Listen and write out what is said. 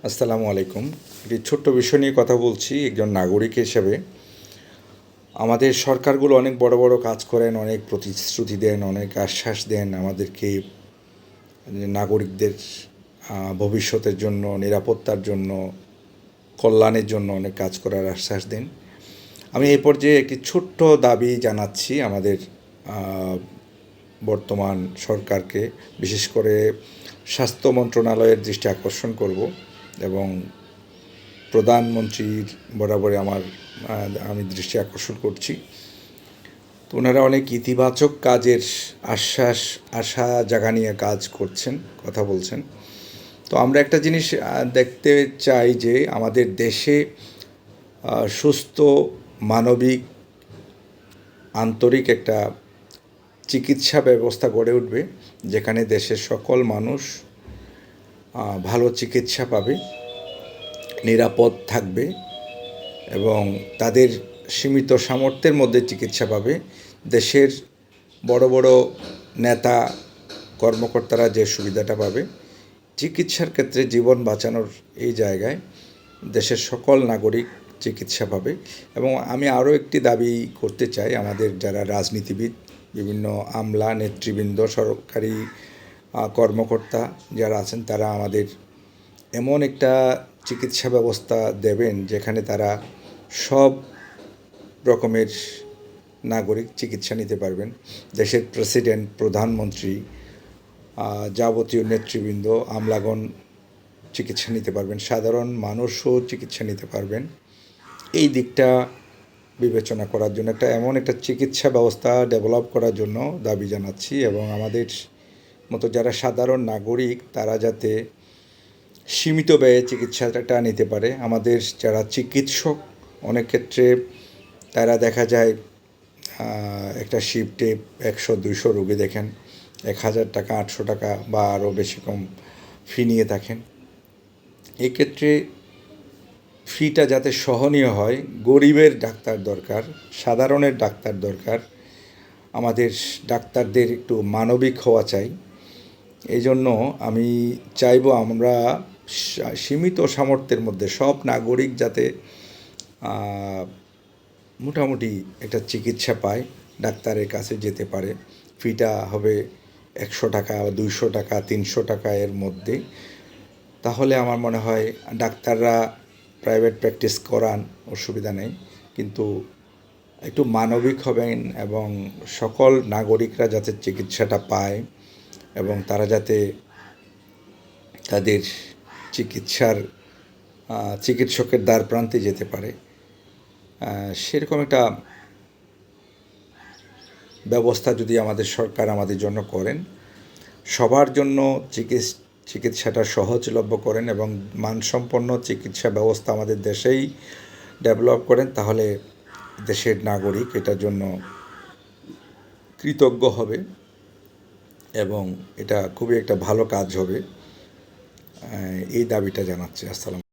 আসসালামু আলাইকুম। একটি ছোট্ট বিষয় নিয়ে কথা বলছি একজন নাগরিক হিসেবে। আমাদের সরকারগুলো অনেক বড় বড় কাজ করেন, অনেক প্রতিশ্রুতি দেন, অনেক আশ্বাস দেন আমাদেরকে নাগরিকদের ভবিষ্যতের জন্য, নিরাপত্তার জন্য, কল্যাণের জন্য অনেক কাজ করার আশ্বাস দেন। আমি এই পর্যায়ে একটি ছোট্ট দাবি জানাচ্ছি আমাদের বর্তমান সরকারকে, বিশেষ করে স্বাস্থ্য মন্ত্রণালয়ের দৃষ্টি আকর্ষণ করব এবং প্রধানমন্ত্রীর বরাবরে আমি দৃষ্টি আকর্ষণ করছি। তো ওনারা অনেক ইতিবাচক কাজের আশা জাগা নিয়ে কাজ করছেন, কথা বলছেন। তো আমরা একটা জিনিস দেখতে চাই যে আমাদের দেশে সুস্থ, মানবিক, আন্তরিক একটা চিকিৎসা ব্যবস্থা গড়ে উঠবে, যেখানে দেশের সকল মানুষ ভালো চিকিৎসা পাবে, নিরাপদ থাকবে এবং তাদের সীমিত সামর্থ্যের মধ্যে চিকিৎসা পাবে। দেশের বড় বড় নেতা কর্মকর্তারা যে সুবিধাটা পাবে, চিকিৎসার ক্ষেত্রে জীবন বাঁচানোর এই জায়গায় দেশের সকল নাগরিক চিকিৎসা পাবে। এবং আমি আরও একটি দাবি করতে চাই, আমাদের যারা রাজনীতিবিদ, বিভিন্ন আমলা, নেতৃবৃন্দ, সরকারি কর্মকর্তা যারা আছেন, তারা আমাদের এমন একটা চিকিৎসা ব্যবস্থা দেবেন যেখানে তারা সব রকমের নাগরিক চিকিৎসা নিতে পারবেন। দেশের প্রেসিডেন্ট, প্রধানমন্ত্রী, যাবতীয় নেতৃবৃন্দ, আমলাগণ চিকিৎসা নিতে পারবেন, সাধারণ মানুষও চিকিৎসা নিতে পারবেন। এই দিকটা বিবেচনা করার জন্য এমন একটা চিকিৎসা ব্যবস্থা ডেভেলপ করার জন্য দাবি জানাচ্ছি। এবং আমাদের মতো যারা সাধারণ নাগরিক, তারা যাতে সীমিত ব্যয়ে চিকিৎসাটা নিতে পারে। আমাদের যারা চিকিৎসক, অনেক ক্ষেত্রে তারা দেখা যায় একটা শিফটে 100-200 রোগী দেখেন, 1000 টাকা, 800 টাকা বা আরও বেশি কম ফি নিয়ে থাকেন। এক্ষেত্রে ফিটা যাতে সহনীয় হয়, গরিবের ডাক্তার দরকার, সাধারণের ডাক্তার দরকার। আমাদের ডাক্তারদের একটু মানবিক হওয়া চাই। এই জন্য আমি চাইব আমরা সীমিত সামর্থ্যের মধ্যে সব নাগরিক যাতে মোটামুটি একটা চিকিৎসা পায়, ডাক্তারের কাছে যেতে পারে। ফিটা হবে 100 টাকা, 200 টাকা, 300 টাকা এর মধ্যে। তাহলে আমার মনে হয় ডাক্তাররা প্রাইভেট প্র্যাকটিস করান, অসুবিধা নেই, কিন্তু একটু মানবিক হবেন এবং সকল নাগরিকরা যাতে চিকিৎসাটা পায় এবং তারা যাতে তাদের চিকিৎসকের দ্বার প্রান্তে যেতে পারে, সেরকম একটা ব্যবস্থা যদি আমাদের সরকার আমাদের জন্য করেন, সবার জন্য চিকিৎসাটা সহজলভ্য করেন এবং মানসম্পন্ন চিকিৎসা ব্যবস্থা আমাদের দেশেই ডেভেলপ করেন, তাহলে দেশের নাগরিক এটার জন্য কৃতজ্ঞ হবে এবং এটা খুবই একটা ভালো কাজ হবে। এই দাবিটা জানাচ্ছি। আসসালাম।